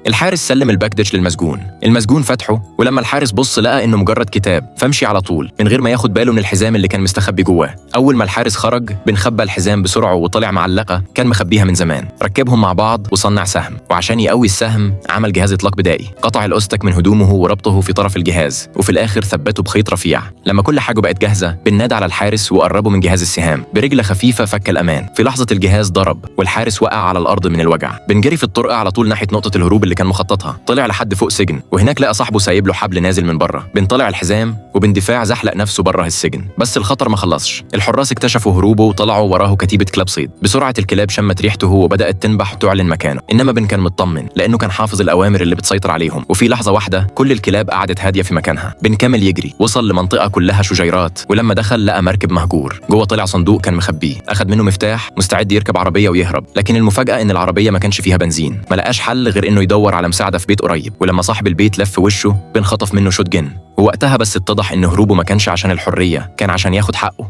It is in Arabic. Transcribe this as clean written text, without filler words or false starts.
الحارس سلم الباكدج المسجون فتحه، ولما الحارس بص لقى انه مجرد كتاب، فمشي على طول من غير ما ياخد باله من الحزام اللي كان مستخبي جواه. اول ما الحارس خرج خبى الحزام بسرعه وطلع معلقه كان مخبيها من زمان، ركبهم مع بعض وصنع سهم، وعشان يقوي السهم عمل جهاز اطلاق بدائي، قطع الاستك من هدومه وربطه في طرف الجهاز، وفي الاخر ثبته بخيط رفيع. لما كل حاجه بقت جاهزه نادى على الحارس وقربه من جهاز السهام، برجل خفيفه فك الامان. في لحظه الجهاز ضرب والحارس وقع على الارض من الوجع. جري في الطرقه على طول ناحيه نقطه الهروب اللي كان مخططها، طلع لحد فوق سجن، وهناك لقى صاحبه سايب له حبل نازل من بره. طلع الحزام وباندفاع زحلق نفسه بره السجن. بس الخطر ما خلصش، الحراس اكتشفوا هروبه وطلعوا وراه كتيبه كلاب صيد. بسرعه الكلاب شمت ريحته وبدات تنبح تعلن مكانه، انما كان مطمن لانه كان حافظ الاوامر اللي بتسيطر عليهم. وفي لحظه واحده كل الكلاب قعدت هاديه في مكانها. كمل يجري، وصل لمنطقه كلها شجيرات، ولما دخل لقى مركب مهجور. جوه طلع صندوق كان مخبيه، اخذ منه مفتاح مستعد يركب عربيه ويهرب. لكن المفاجاه ان العربيه ما كانش فيها بنزين. ما لقاش حل غير انه يدور على مساعده في بيت قريب، ولما صاحب البيت لف وشه خطف منه شوت جن. ووقتها بس اتضح ان هروبه ما كانش عشان الحريه، كان عشان ياخد حقه.